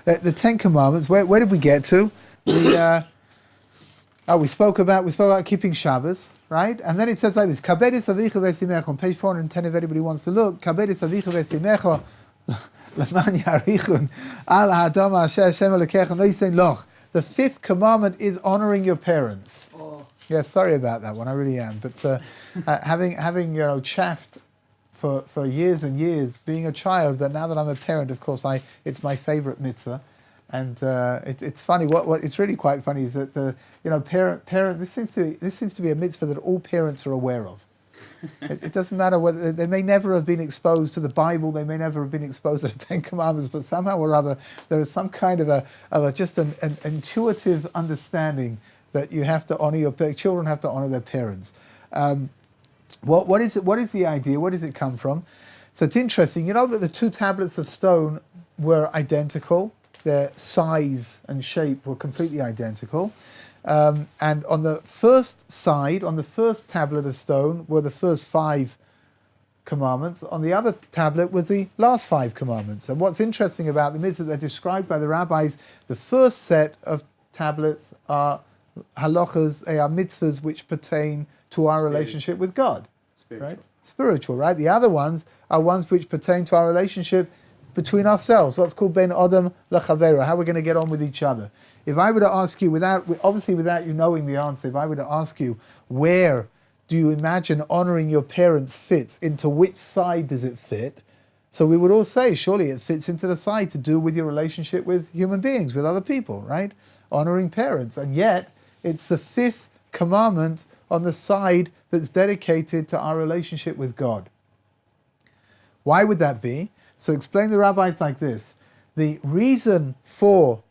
The Ten Commandments. Where did we get to? We spoke about keeping Shabbos, right? And then it says like this: Kabedis avicha v'esimecha. On page 410, if anybody wants to look, Kabedis avicha v'esimecha. The fifth commandment is honoring your parents. Oh. Yeah, sorry about that one. I really am. But having chaffed for years and years being a child, but now that I'm a parent, of course, it's my favorite mitzvah. And it's funny. What it's really quite funny is that parent. This seems to be a mitzvah that all parents are aware of. It doesn't matter whether they may never have been exposed to the Bible, they may never have been exposed to the Ten Commandments, but somehow or other there is some kind of an intuitive understanding that you have to honor children have to honor their parents. What is the idea? Where does it come from? So it's interesting. You know that the two tablets of stone were identical. Their size and shape were completely identical. And on the first side, on the first tablet of stone, were the first 5 commandments. On the other tablet was the last 5 commandments. And what's interesting about them is that they're described by the rabbis. The first set of tablets are halachas, they are mitzvahs which pertain to our relationship with God. Spiritual. Right? Spiritual, right? The other ones are ones which pertain to our relationship between ourselves, what's called ben adam lechavera, how we're going to get on with each other. If I were to ask you, without you knowing the answer, if I were to ask you, where do you imagine honoring your parents fits, into which side does it fit? So we would all say, surely it fits into the side to do with your relationship with human beings, with other people, right? Honoring parents. And yet, it's the 5th commandment on the side that's dedicated to our relationship with God. Why would that be? So explain the rabbis like this. The reason for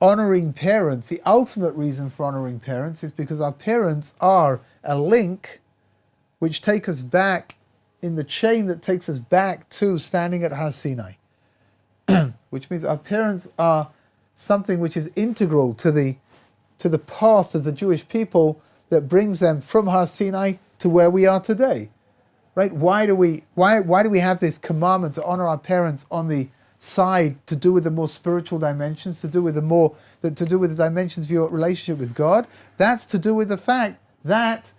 honoring parents, the ultimate reason for honoring parents, is because our parents are a link which take us back in the chain that takes us back to standing at Har Sinai. Which means our parents are something which is integral to the path of the Jewish people that brings them from Har Sinai to where we are today. Right? Why do we have this commandment to honor our parents on the side to do with the more spiritual dimensions, to do with the dimensions of your relationship with God? That's to do with the fact that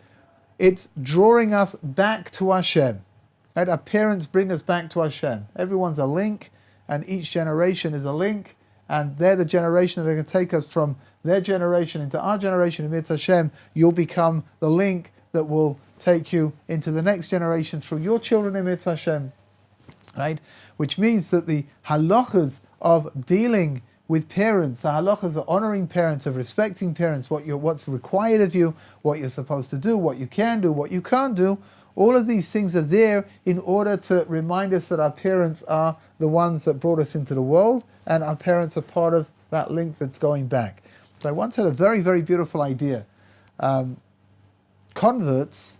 it's drawing us back to Hashem. Right? Our parents bring us back to Hashem. Everyone's a link, and each generation is a link, and they're the generation that are going to take us from their generation into our generation. And Mitzvah Hashem, you'll become the link that will take you into the next generation through your children in Mitzvah Hashem, right? Which means that the halachas of dealing with parents, the halachas of honoring parents, of respecting parents, what's required of you, what you're supposed to do, what you can do, what you can't do, all of these things are there in order to remind us that our parents are the ones that brought us into the world, and our parents are part of that link that's going back. So I once had a very, very beautiful idea. Converts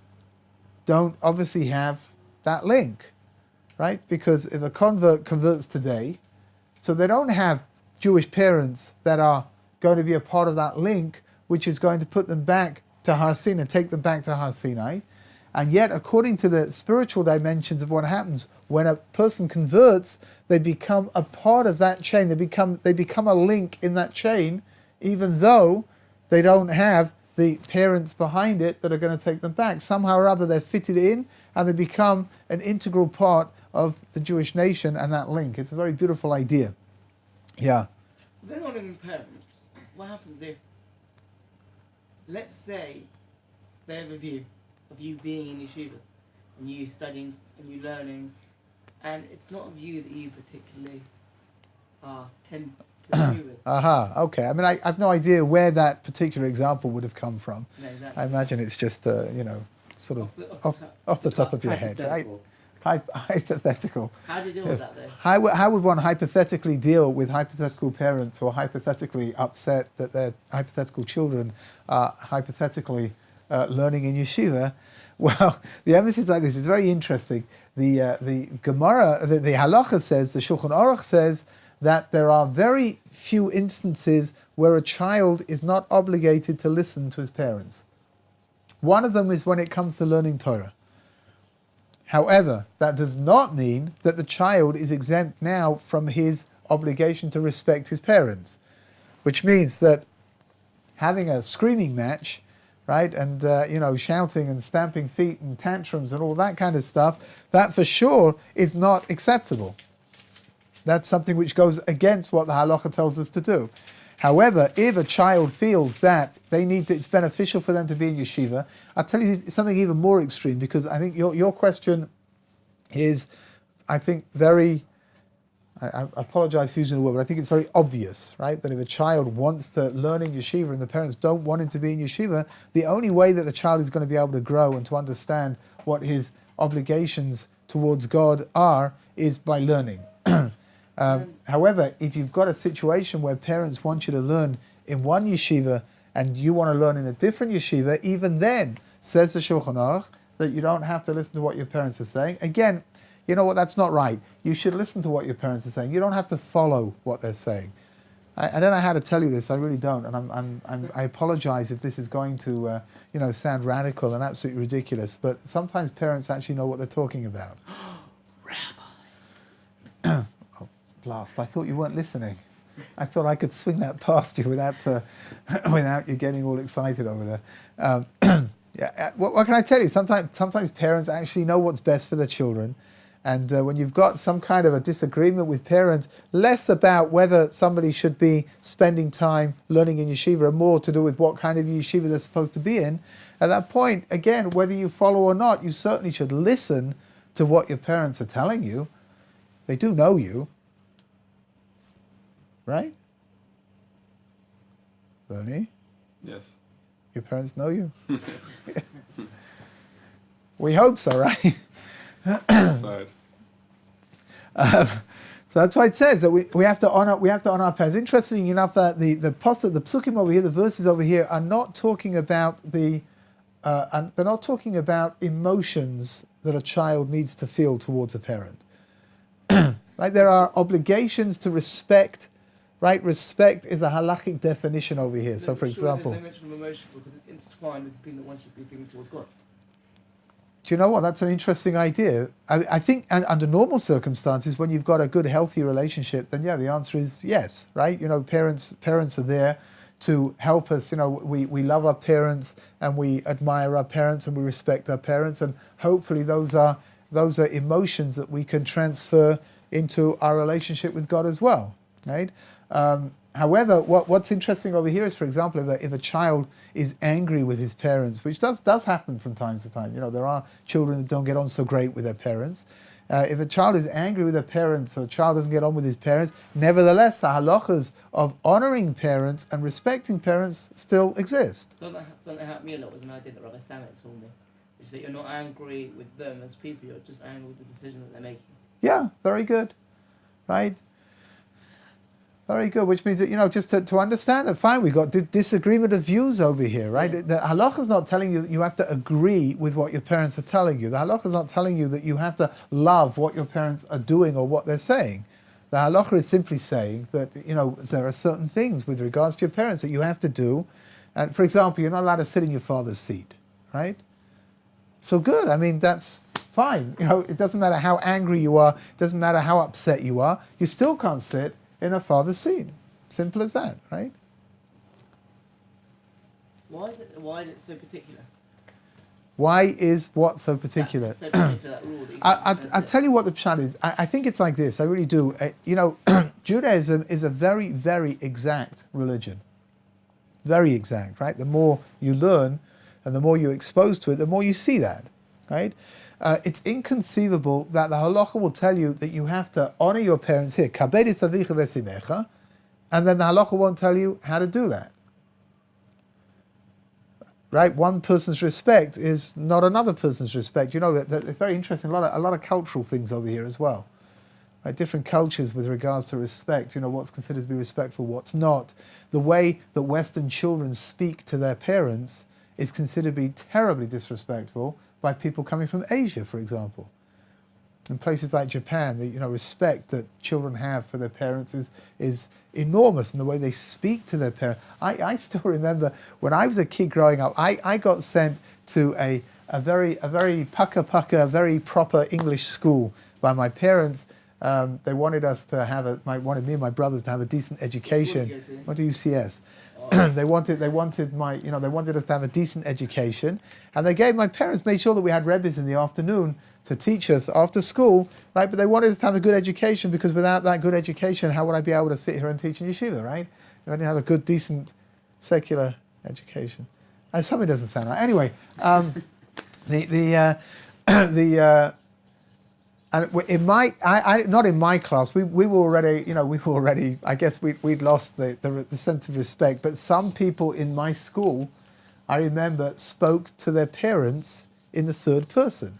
don't obviously have that link, right? Because if a convert converts today, so they don't have Jewish parents that are going to be a part of that link, which is going to put them back to Har Sinai, take them back to Har Sinai. And yet, according to the spiritual dimensions of what happens, when a person converts, they become a part of that chain. They become a link in that chain, even though they don't have the parents behind it that are going to take them back. Somehow or other they're fitted in and they become an integral part of the Jewish nation and that link. It's a very beautiful idea. Yeah. Then honoring parents, what happens if, let's say, they have a view of you being in yeshiva and you studying and you learning, and it's not a view that you particularly tend to agree with. Okay. I mean, I have no idea where that particular example would have come from. No, exactly. I imagine it's just, sort of off the top of your head, right? Hypothetical. How do you deal with that, though? How would one hypothetically deal with hypothetical parents who are hypothetically upset that their hypothetical children are hypothetically learning in yeshiva? Well, the emphasis like this is very interesting. The Gemara, the Halacha says, the Shulchan Aruch says, that there are very few instances where a child is not obligated to listen to his parents. One of them is when it comes to learning Torah. However, that does not mean that the child is exempt now from his obligation to respect his parents, which means that having a screaming match, right, and shouting and stamping feet and tantrums and all that kind of stuff, that for sure is not acceptable. That's something which goes against what the halacha tells us to do. However, if a child feels that it's beneficial for them to be in yeshiva, I'll tell you something even more extreme, because I think your question is, I think, I apologize for using the word, but I think it's very obvious, right? That if a child wants to learn in yeshiva and the parents don't want him to be in yeshiva, the only way that the child is going to be able to grow and to understand what his obligations towards God are is by learning. However, if you've got a situation where parents want you to learn in one yeshiva and you want to learn in a different yeshiva, even then, says the Shulchan Aruch, that you don't have to listen to what your parents are saying. Again, you know what, that's not right. You should listen to what your parents are saying. You don't have to follow what they're saying. I don't know how to tell you this, I really don't, and I apologize if this is going to sound radical and absolutely ridiculous, but sometimes parents actually know what they're talking about. Rabbi. Oh, blast, I thought you weren't listening. I thought I could swing that past you without you getting all excited over there. What can I tell you? Sometimes parents actually know what's best for their children. And when you've got some kind of a disagreement with parents, less about whether somebody should be spending time learning in yeshiva and more to do with what kind of yeshiva they're supposed to be in, at that point, again, whether you follow or not, you certainly should listen to what your parents are telling you. They do know you. Right? Bernie? Yes. Your parents know you? We hope so, right? Side. So that's why it says that we have to honor our parents. Interesting enough that the psukim over here, the verses over here, are not talking about they're not talking about emotions that a child needs to feel towards a parent. Right? There are obligations to respect. Right? Respect is a halakhic definition over here. So, for example, they mention emotion because it's intertwined with the thing that one should be feeling towards God. Do you know what? That's an interesting idea. I think under normal circumstances, when you've got a good, healthy relationship, then yeah, the answer is yes, right? Parents are there to help us. We love our parents and we admire our parents and we respect our parents, and hopefully those are emotions that we can transfer into our relationship with God as well, right? However, what's interesting over here is, for example, if a child is angry with his parents, which does happen from time to time. There are children that don't get on so great with their parents. If a child is angry with their parents, or a child doesn't get on with his parents, nevertheless, the halachas of honoring parents and respecting parents still exist. Something that helped me a lot was an idea that Rabbi Samet told me, which is that you're not angry with them as people, you're just angry with the decision that they're making. Yeah, very good, right? Very good, which means that, just to understand that, fine, we've got disagreement of views over here, right? Yeah. The halacha is not telling you that you have to agree with what your parents are telling you. The halacha is not telling you that you have to love what your parents are doing or what they're saying. The halacha is simply saying that, there are certain things with regards to your parents that you have to do. And for example, you're not allowed to sit in your father's seat, right? So good, that's fine. It doesn't matter how angry you are, it doesn't matter how upset you are, you still can't sit in a father's seat. Simple as that, right? Why is it so particular? Why is what so particular? So particular, that rule that I'll tell you what the pshat is. I think it's like this, I really do. Judaism is a very, very exact religion. Very exact, right? The more you learn and the more you're exposed to it, the more you see that, right? It's inconceivable that the halacha will tell you that you have to honor your parents here, kabed es avicha v'esimecha, and then the halacha won't tell you how to do that. Right? One person's respect is not another person's respect. That it's very interesting. A lot of cultural things over here as well. Right? Different cultures with regards to respect. What's considered to be respectful, what's not. The way that Western children speak to their parents is considered to be terribly disrespectful by people coming from Asia, for example. In places like Japan, the respect that children have for their parents is enormous, in the way they speak to their parents. I still remember when I was a kid growing up, I got sent to a very pucka, very proper English school by my parents, They wanted us to have wanted me and my brothers to have a decent education. Went to UCS. They wanted us to have a decent education, and my parents made sure that we had Rebbes in the afternoon to teach us after school, right? But they wanted us to have a good education, because without that good education, how would I be able to sit here and teach in yeshiva, right? If I didn't have a good, decent, secular education. Something doesn't sound right. Anyway, and in not in my class, we were already, I guess we'd lost the sense of respect, but some people in my school, I remember, spoke to their parents in the third person.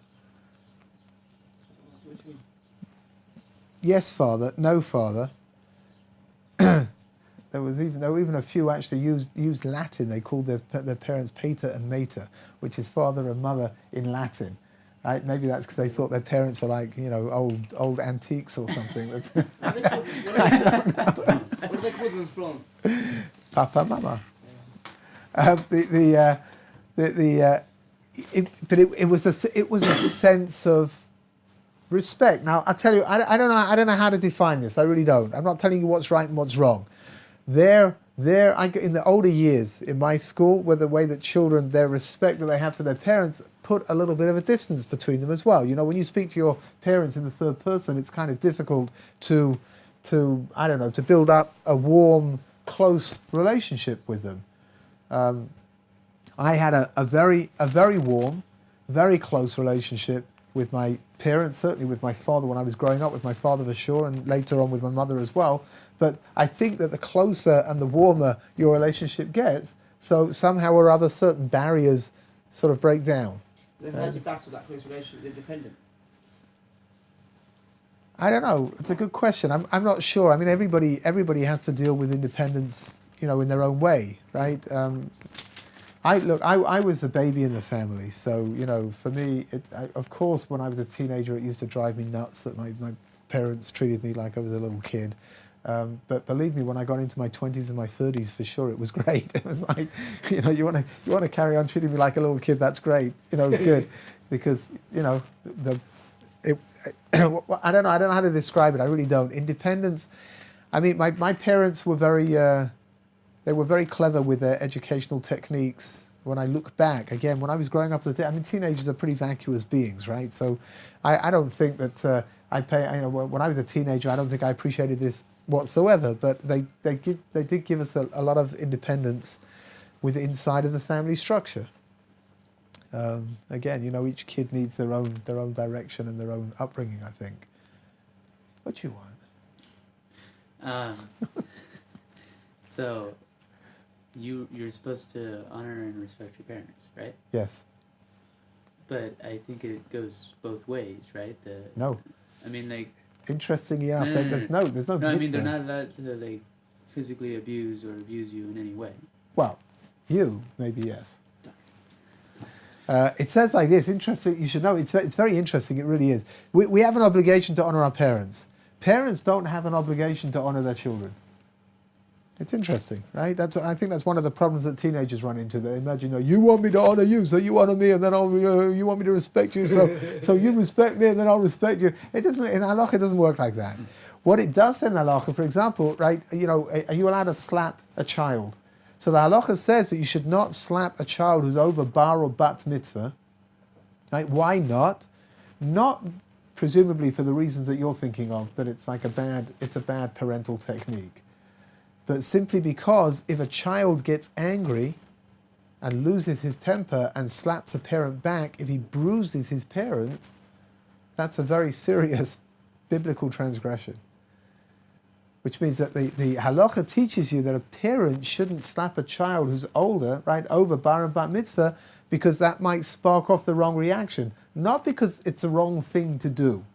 Yes, father. No, father. There were even a few actually used Latin. They called their parents pater and mater, which is father and mother in Latin. Right? Maybe that's because they thought their parents were like, old antiques or something. What do they call them in France? Papa, mama. It was a sense of respect. Now, I tell you, I don't know how to define this. I really don't. I'm not telling you what's right and what's wrong. In the older years in my school, where the way that children, their respect that they have for their parents, put a little bit of a distance between them as well. When you speak to your parents in the third person, it's kind of difficult to build up a warm, close relationship with them. I had a very warm, very close relationship with my parents, certainly with my father when I was growing up, with my father for sure, and later on with my mother as well. But I think that the closer and the warmer your relationship gets, so somehow or other certain barriers sort of break down. Then how do you battle that close relationship with independence? I don't know. It's a good question. I'm not sure. I mean, everybody has to deal with independence, in their own way, right? I was the baby in the family, so for me, of course, when I was a teenager, it used to drive me nuts that my parents treated me like I was a little kid. But believe me, when I got into my 20s and my 30s, for sure, it was great. It was like, you want to carry on treating me like a little kid. That's great, good, because I don't know how to describe it. I really don't. Independence. I mean, my parents were they were very clever with their educational techniques. When I look back, again, when I was growing up, teenagers are pretty vacuous beings, right? So I don't think that when I was a teenager, I don't think I appreciated this whatsoever, but they did give us a lot of independence inside of the family structure. Again, each kid needs their own direction and their own upbringing, I think. What do you want? So you're supposed to honor and respect your parents, right? Yes. But I think it goes both ways, right? No. I mean, like. Interestingly enough, there's no. No, I mean they're not allowed to physically abuse or abuse you in any way. Well, you maybe yes. It says like this. Interesting. You should know. It's very interesting. It really is. We have an obligation to honor our parents. Parents don't have an obligation to honor their children. It's interesting, right? I think that's one of the problems that teenagers run into. They imagine, you want me to honor you, so you honor me, and then you want me to respect you, so you respect me, and then I'll respect you. It doesn't. In halacha, it doesn't work like that. What it does in halacha, for example, right? Are you allowed to slap a child? So the halacha says that you should not slap a child who's over bar or bat mitzvah. Right? Why not? Not presumably for the reasons that you're thinking of, that it's a bad parental technique. But simply because if a child gets angry and loses his temper and slaps a parent back, if he bruises his parent, that's a very serious biblical transgression. Which means that the halacha teaches you that a parent shouldn't slap a child who's older, right, over bar and bat mitzvah, because that might spark off the wrong reaction. Not because it's a wrong thing to do.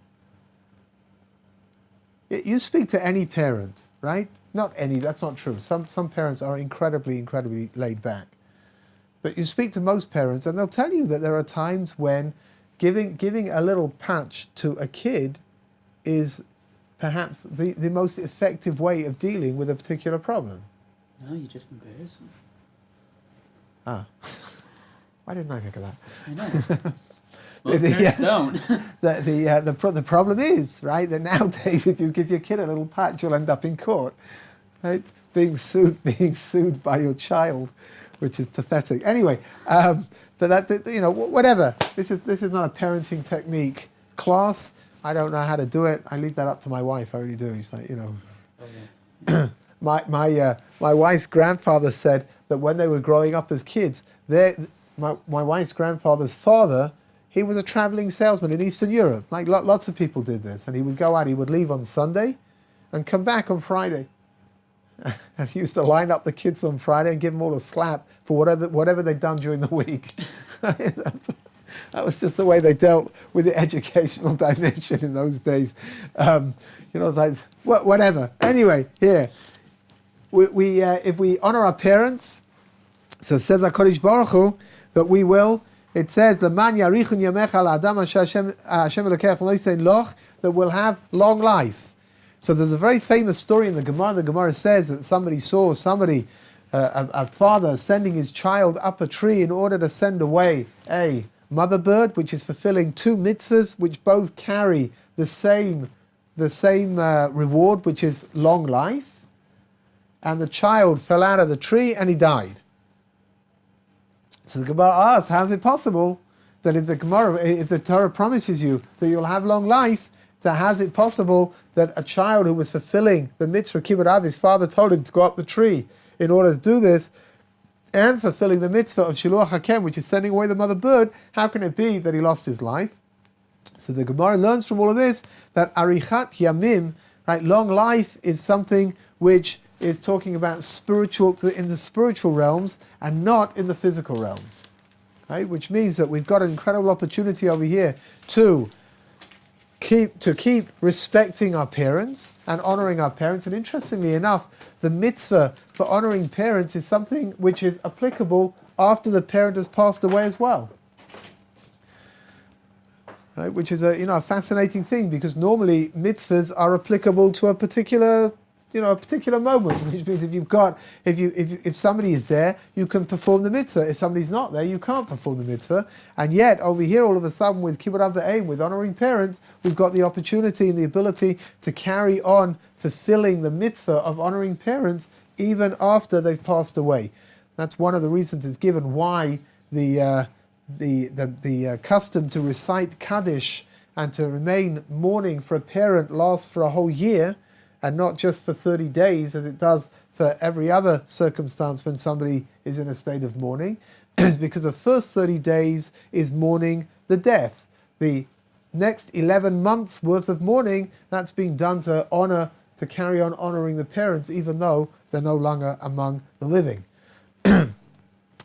You speak to any parent, right? Not any, that's not true. Some parents are incredibly laid back. But you speak to most parents and they'll tell you that there are times when giving a little patch to a kid is perhaps the most effective way of dealing with a particular problem. No, you just embarrass them. Ah. Why didn't I think of that? I know. Most parents don't. The problem is, right, that nowadays if you give your kid a little pat, you'll end up in court, right, being sued by your child, which is pathetic. Anyway, but that, whatever. This is not a parenting technique class. I don't know how to do it. I leave that up to my wife. I really do. She's like, my wife's grandfather said that when they were growing up as kids, my wife's grandfather's father, he was a traveling salesman in Eastern Europe. Like lots of people did this, and he would go out. He would leave on Sunday, and come back on Friday. And he used to line up the kids on Friday and give them all a slap for whatever they'd done during the week. That was just the way they dealt with the educational dimension in those days. Whatever. Anyway, here, we if we honor our parents, so it says HaKadosh Baruch Hu that we will. It says the man yarichun yamecha la'adam asher Hashem elokech lo yisein loch, that will have long life. So there's a very famous story in the Gemara. The Gemara says that somebody saw a father sending his child up a tree in order to send away a mother bird, which is fulfilling two mitzvahs, which both carry the same reward, which is long life. And the child fell out of the tree and he died. So the Gemara asks, how is it possible that if the Torah promises you that you'll have long life, so how is it possible that a child who was fulfilling the mitzvah kibbud av, his father told him to go up the tree in order to do this, and fulfilling the mitzvah of shiluach hakem, which is sending away the mother bird, how can it be that he lost his life? So the Gemara learns from all of this that arichat yamim, right, long life is something which is talking about in the spiritual realms and not in the physical realms, right? Which means that we've got an incredible opportunity over here to keep respecting our parents and honoring our parents. And interestingly enough, the mitzvah for honoring parents is something which is applicable after the parent has passed away as well. Right? Which is a fascinating thing, because normally mitzvahs are applicable to a particular moment, which means if somebody is there, you can perform the mitzvah. If somebody's not there, you can't perform the mitzvah. And yet, over here, all of a sudden, with kibbud av v'eim, with honoring parents, we've got the opportunity and the ability to carry on fulfilling the mitzvah of honoring parents even after they've passed away. That's one of the reasons it's given why the custom to recite Kaddish and to remain mourning for a parent lasts for a whole year, and not just for 30 days as it does for every other circumstance when somebody is in a state of mourning, is because the first 30 days is mourning the death. The next 11 months worth of mourning, that's being done to carry on honoring the parents even though they're no longer among the living.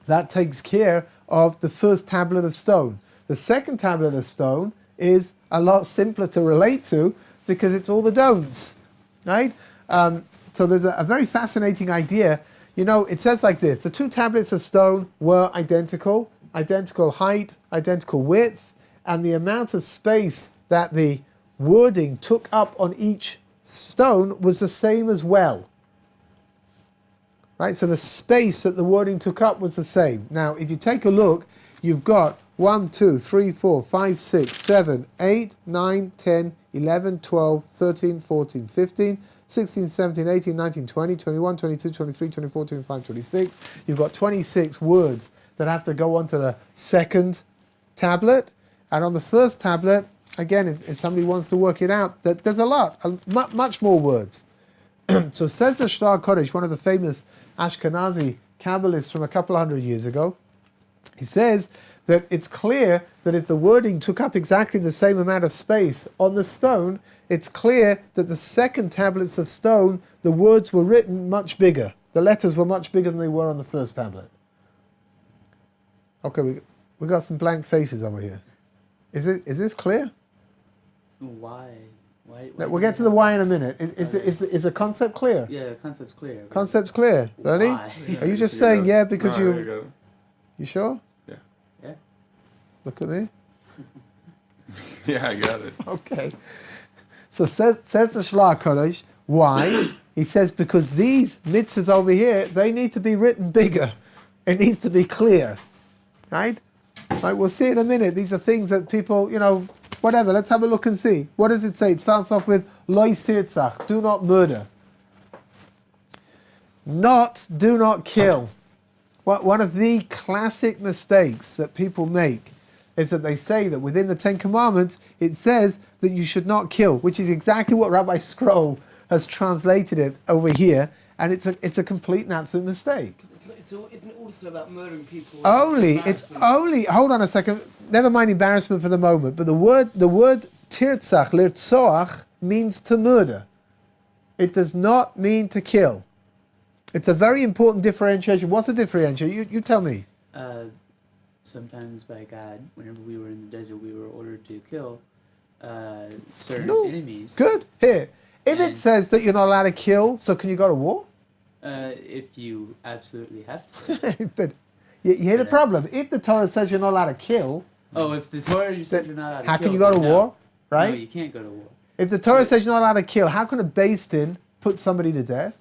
That takes care of the first tablet of stone. The second tablet of stone is a lot simpler to relate to because it's all the don'ts. Right? So there's a very fascinating idea. It says like this: the two tablets of stone were identical height, identical width, and the amount of space that the wording took up on each stone was the same as well. Right? So the space that the wording took up was the same. Now, if you take a look, you've got 1, 2, 3, 4, 5, 6, 7, 8, 9, 10, 11, 12, 13, 14, 15, 16, 17, 18, 19, 20, 21, 22, 23, 24, 25, 26. You've got 26 words that have to go onto the second tablet. And on the first tablet, again, if somebody wants to work it out, there's much more words. So says the Shtar Kodesh, one of the famous Ashkenazi Kabbalists from a couple hundred years ago, he says that it's clear that if the wording took up exactly the same amount of space on the stone, it's clear that the second tablets of stone, the words were written much bigger. The letters were much bigger than they were on the first tablet. Okay, we got some blank faces over here. Is this clear? Why? We'll get to the why in a minute. Is the concept clear? Yeah, the concept's clear. Concept's clear, Bernie? Why? Are you just saying yeah because No, you... You sure? Yeah. Look at me. Yeah, I got it. Okay. So says the Shlar Kodesh, why? He says because these mitzvahs over here, they need to be written bigger. It needs to be clear. Right? Right, we'll see in a minute. These are things that people, whatever. Let's have a look and see. What does it say? It starts off with Lo sirtzach, do not murder. Do not kill. One of the classic mistakes that people make is that they say that within the Ten Commandments it says that you should not kill, which is exactly what Rabbi Scroll has translated it over here, and it's a complete and absolute mistake. Isn't it also about murdering people? It's only. Hold on a second. Never mind embarrassment for the moment. But the word tirtzach, lirtzoach, means to murder. It does not mean to kill. It's a very important differentiation. What's the differentiation? You tell me. Sometimes by God, whenever we were in the desert, we were ordered to kill certain enemies. Good. Here. If it says that you're not allowed to kill, so can you go to war? If you absolutely have to. But you hear the problem. If the Torah says you're not allowed to kill... if the Torah says you're not allowed to kill... How can you go to war? Right? No, you can't go to war. If the Torah says you're not allowed to kill, how can a Beis Din put somebody to death?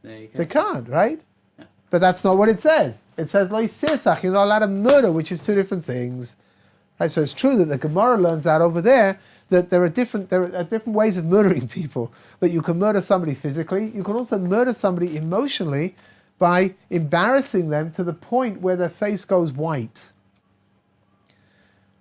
They can't, right? No. But that's not what it says. It says, Lo sirtzach, you're not allowed to murder, which is two different things. Right? So it's true that the Gemara learns out over there that there are different ways of murdering people. That you can murder somebody physically. You can also murder somebody emotionally by embarrassing them to the point where their face goes white.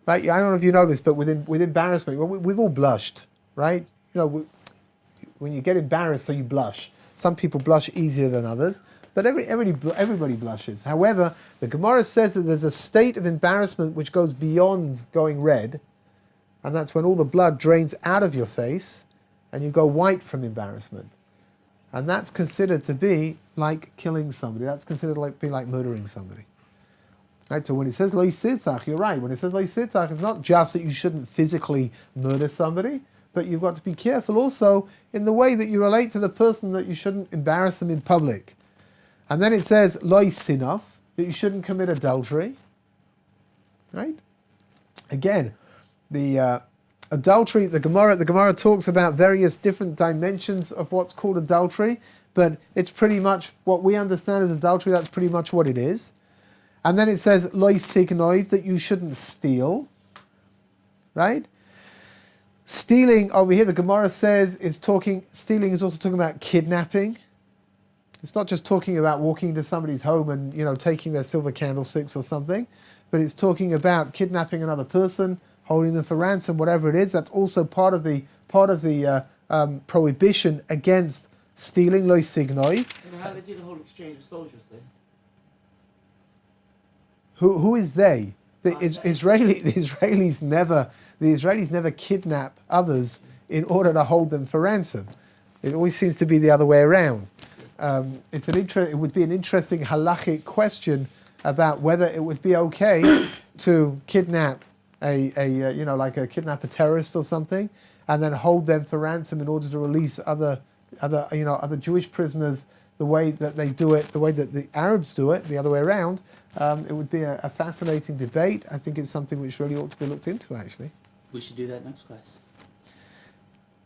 Right? I don't know if you know this, but with embarrassment, we've all blushed, right? When you get embarrassed, so you blush. Some people blush easier than others, but everybody blushes. However, the Gemara says that there's a state of embarrassment which goes beyond going red, and that's when all the blood drains out of your face and you go white from embarrassment. And that's considered to be like killing somebody. That's considered like being like murdering somebody. Right? So when it says Lo sirtzach, you're right. When it says Lo sirtzach, it's not just that you shouldn't physically murder somebody, but you've got to be careful also in the way that you relate to the person, that you shouldn't embarrass them in public. And then it says Lo sinaf, that you shouldn't commit adultery. Right? Again, the adultery, the Gemara talks about various different dimensions of what's called adultery, but it's pretty much what we understand as adultery. That's pretty much what it is. And then it says Lo signoiv, that you shouldn't steal. Right? Stealing over here, the Gemara says, stealing is also talking about kidnapping. It's not just talking about walking into somebody's home and taking their silver candlesticks or something, but it's talking about kidnapping another person, holding them for ransom, whatever it is. That's also part of the prohibition against stealing, Lo signoiv. And how they did the whole exchange of soldiers then? Who is they? The Israelis never kidnap others in order to hold them for ransom. It always seems to be the other way around. It would be an interesting halachic question about whether it would be okay to kidnap kidnap a terrorist or something, and then hold them for ransom in order to release other Jewish prisoners the way that they do it, the way that the Arabs do it, the other way around. It would be a fascinating debate. I think it's something which really ought to be looked into, actually. We should do that next class.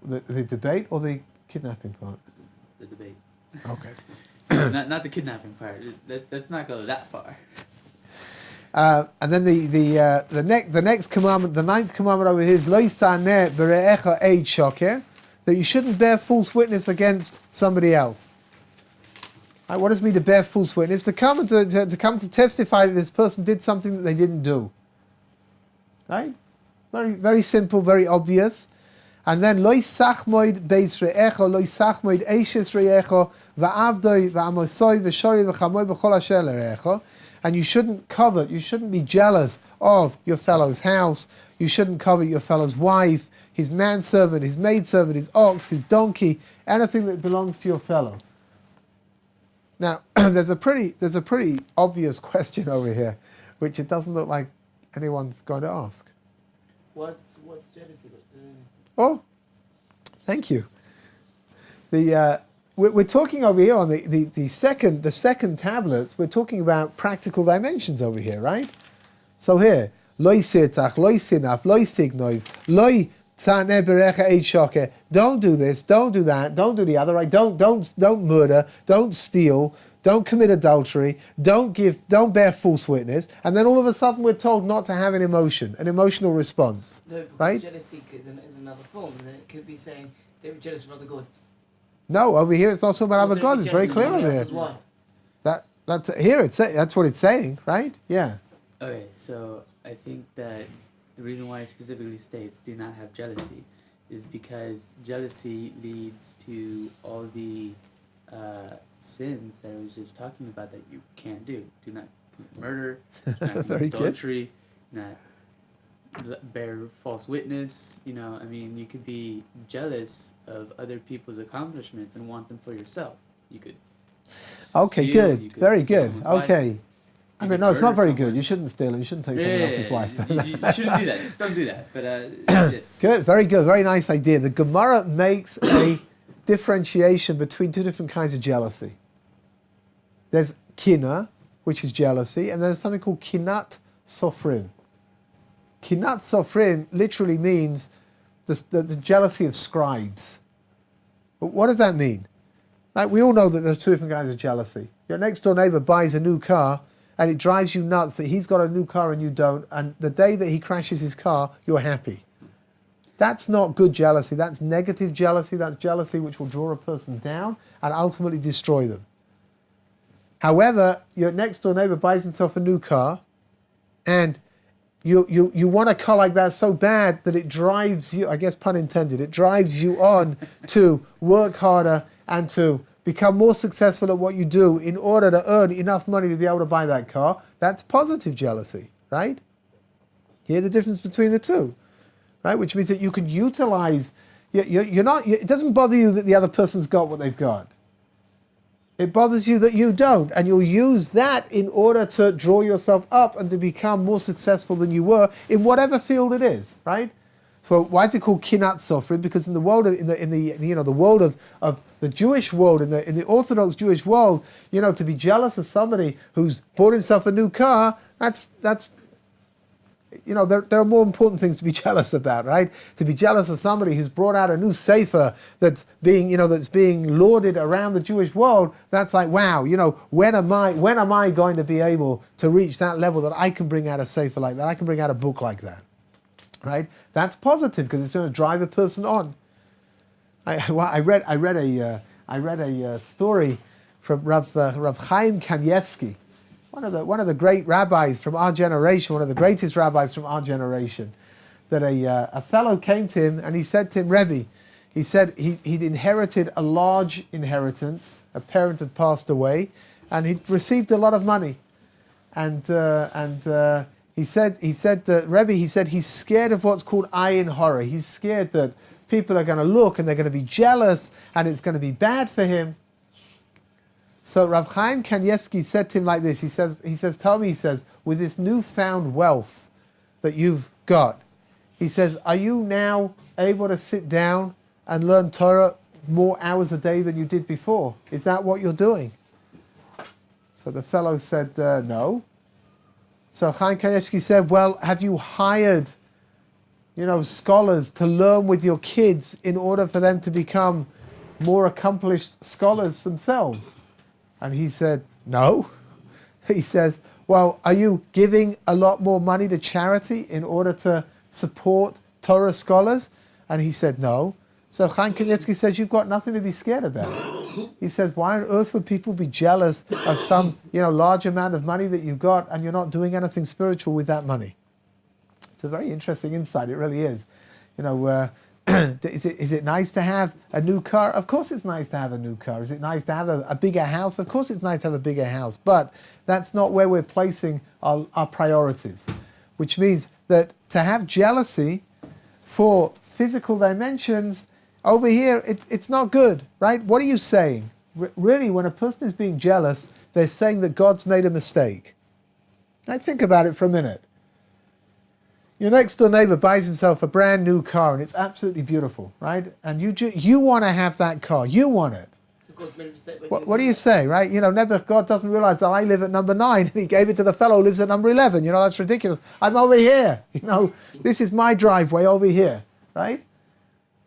The debate or the kidnapping part? The debate. Okay. not the kidnapping part. Let's not go that far. And then the next commandment, the ninth commandment over here is Lo yisaneh b're'echa eid shoker, that you shouldn't bear false witness against somebody else. Right, what does it mean to bear false witness? To come to testify that this person did something that they didn't do. Right? Very, very simple, very obvious. And then Lo yisachmoid beis re'echa, Lo yisachmoid eishes re'echa, va'avdoi va'amosoi v'shori v'chamoy b'chol asher le're'echa. And you shouldn't covet, you shouldn't be jealous of your fellow's house. You shouldn't covet your fellow's wife, his manservant, his maidservant, his ox, his donkey, anything that belongs to your fellow. Now, there's a pretty obvious question over here, which it doesn't look like anyone's going to ask. What's jealousy got to do? Oh, thank you. We're talking over here on the second tablets. We're talking about practical dimensions over here, right? So here, Lo sirtzach, Lo sinaf, Lo signoiv, Lo tzaneh berecha eid shoker. Don't do this. Don't do that. Don't do the other. Right? Don't murder. Don't steal. don't commit adultery, don't bear false witness, and then all of a sudden we're told not to have an emotional response. No, because right? jealousy is another form. And it could be saying they were jealous of other gods. No, over here it's not talking about Or other they gods. were It's very jealous of clear over somebody here. else's wife. That's what it's saying, right? Yeah. Okay, so I think that the reason why it specifically states do not have jealousy is because jealousy leads to all the sins that I was just talking about that you can't do. Do not commit murder, do not commit Very good. adultery, not bear false witness. You know, I mean, you could be jealous of other people's accomplishments and want them for yourself. You could. Okay, steal, good. you could Very take good. someone's wife. Okay. I You mean, could no, it's not murder very someone. good. You shouldn't steal and you shouldn't take someone else's wife. You shouldn't do that. Just don't do that. But yeah. Good, very good, very nice idea. The Gemara makes a differentiation between two different kinds of jealousy. There's kina, which is jealousy, and there's something called kinat sofrim. Kinat sofrim literally means the jealousy of scribes. But what does that mean? Right, we all know that there's two different kinds of jealousy. Your next door neighbor buys a new car, and it drives you nuts that he's got a new car and you don't, and the day that he crashes his car, you're happy. That's not good jealousy. That's negative jealousy. That's jealousy which will draw a person down and ultimately destroy them. However, your next door neighbor buys himself a new car, and you want a car like that so bad that it drives you, I guess pun intended, it drives you on to work harder and to become more successful at what you do in order to earn enough money to be able to buy that car. That's positive jealousy, right? Hear the difference between the two, right? Which means that you can utilize, you're not, it doesn't bother you that the other person's got what they've got. It bothers you that you don't, and you'll use that in order to draw yourself up and to become more successful than you were in whatever field it is, right? So why is it called kinat sofrim? Because in the world of, in the world of the Jewish world, in the Orthodox Jewish world, to be jealous of somebody who's bought himself a new car, that's there are more important things to be jealous about, right? To be jealous of somebody who's brought out a new sefer that's being lauded around the Jewish world, that's like, wow, when am I going to be able to reach that level that I can bring out a sefer like that, I can bring out a book like that, right? That's positive because it's going to drive a person on. I read a story from Rav Chaim Kanievsky, one of the great rabbis from our generation, one of the greatest rabbis from our generation, that a fellow came to him and he said to him, Rebbe, he said he'd inherited a large inheritance, a parent had passed away, and he'd received a lot of money. And he said that Rebbe, he said he's scared of what's called ayin horror. He's scared that people are going to look and they're going to be jealous and it's going to be bad for him. So Rav Chaim Kanievsky said to him like this, he says, tell me, with this newfound wealth that you've got, he says, are you now able to sit down and learn Torah more hours a day than you did before? Is that what you're doing? So the fellow said, no. So Chaim Kanievsky said, well, have you hired, scholars to learn with your kids in order for them to become more accomplished scholars themselves? And he said, no. He says, well, are you giving a lot more money to charity in order to support Torah scholars? And he said, no. So Chaim Kanievsky says, you've got nothing to be scared about. He says, why on earth would people be jealous of some large amount of money that you've got and you're not doing anything spiritual with that money? It's a very interesting insight, it really is. Is it nice to have a new car? Of course it's nice to have a new car. Is it nice to have a bigger house? Of course it's nice to have a bigger house. But that's not where we're placing our priorities. Which means that to have jealousy for physical dimensions, over here, it's not good, right? What are you saying? Really, when a person is being jealous, they're saying that God's made a mistake. Now think about it for a minute. Your next door neighbor buys himself a brand new car and it's absolutely beautiful, right? And you want to have that car. You want it. What do you say, right? God doesn't realize that I live at number 9 and he gave it to the fellow who lives at number 11. That's ridiculous. I'm over here. This is my driveway over here, right?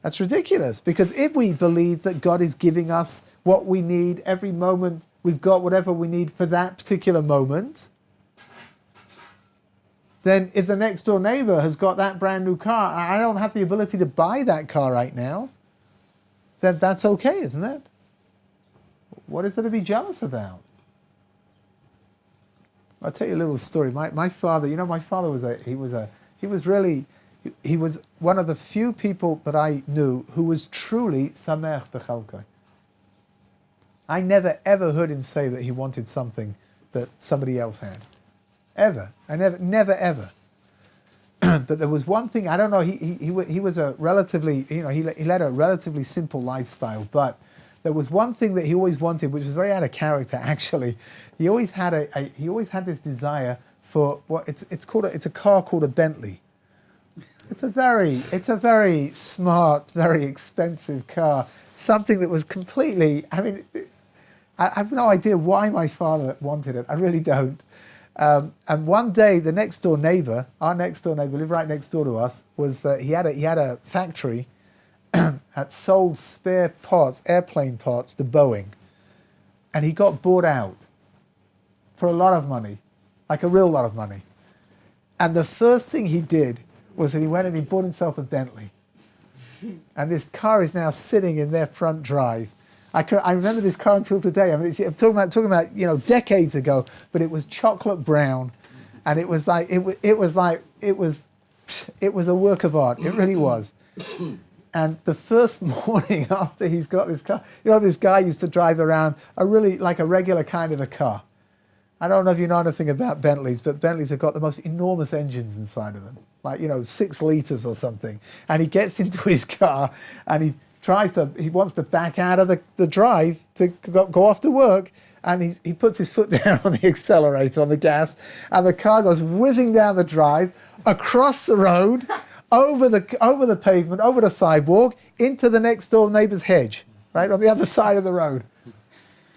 That's ridiculous because if we believe that God is giving us what we need every moment we've got whatever we need for that particular moment, then if the next door neighbor has got that brand new car and I don't have the ability to buy that car right now, then that's okay, isn't it? What is there to be jealous about? I'll tell you a little story. My father, my father was one of the few people that I knew who was truly samech b'chalkai. I never ever heard him say that he wanted something that somebody else had. Ever. I never ever. But there was one thing, I don't know, he was a relatively, he led a relatively simple lifestyle, but there was one thing that he always wanted, which was very out of character actually. He always had this desire for it's a car called a Bentley. It's a very smart, very expensive car. Something that was completely, I have no idea why my father wanted it. I really don't. And one day, our next door neighbor, lived right next door to us, he had a factory that sold spare parts, airplane parts, to Boeing, and he got bought out for a lot of money, like a real lot of money. And the first thing he did was that he went and he bought himself a Bentley, and this car is now sitting in their front drive. I remember this car until today. I'm talking about decades ago, but it was chocolate brown, and it was a work of art. It really was. And the first morning after he's got this car, this guy used to drive around a regular kind of a car. I don't know if you know anything about Bentleys, but Bentleys have got the most enormous engines inside of them, 6 litres or something. And he gets into his car and he wants to back out of the drive to go off to work, and he puts his foot down on the accelerator, on the gas, and the car goes whizzing down the drive, across the road, over the pavement, over the sidewalk, into the next door neighbour's hedge, right, on the other side of the road.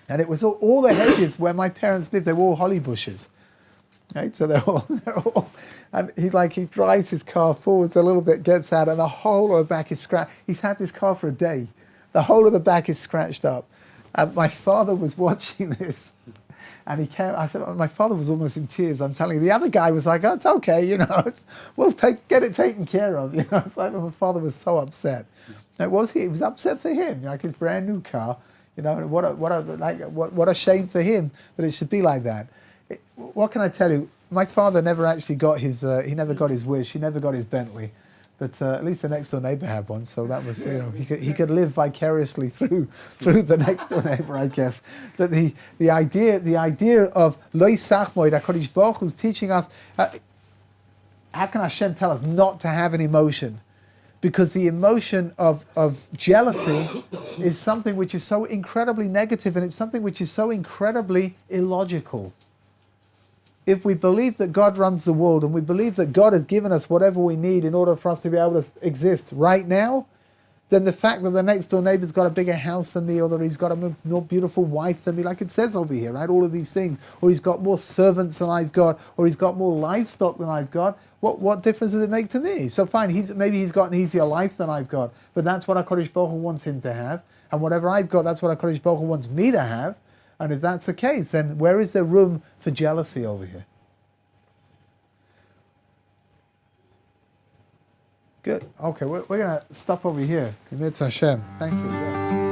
And it was all the hedges where my parents lived, they were all holly bushes. Right? So they're all, and he drives his car forwards a little bit, gets out, and the whole of the back is scratched. He's had this car for a day. The whole of the back is scratched up. And my father was watching this, and he came. I said, my father was almost in tears. I'm telling you. The other guy was like, "Oh, it's okay, we'll get it taken care of." It's like my father was so upset. It was he? It was upset for him, his brand new car. What a shame for him that it should be like that. What can I tell you? My father never actually got his. He never got his wish. He never got his Bentley, but at least the next door neighbour had one. So that was, he could live vicariously through the next door neighbour, I guess. But the idea of Lo Yisachmoid, HaKadosh Baruch Hu's teaching us. How can Hashem tell us not to have an emotion? Because the emotion of jealousy is something which is so incredibly negative, and it's something which is so incredibly illogical. If we believe that God runs the world, and we believe that God has given us whatever we need in order for us to be able to exist right now, then the fact that the next door neighbour's got a bigger house than me, or that he's got a more beautiful wife than me, like it says over here, right? All of these things, or he's got more servants than I've got, or he's got more livestock than I've got. What difference does it make to me? So fine, maybe he's got an easier life than I've got, but that's what HaKadosh Baruch Hu wants him to have, and whatever I've got, that's what HaKadosh Baruch Hu wants me to have. And if that's the case, then where is there room for jealousy over here? Good. Okay, we're going to stop over here. Commit to Hashem. Thank you. Yeah.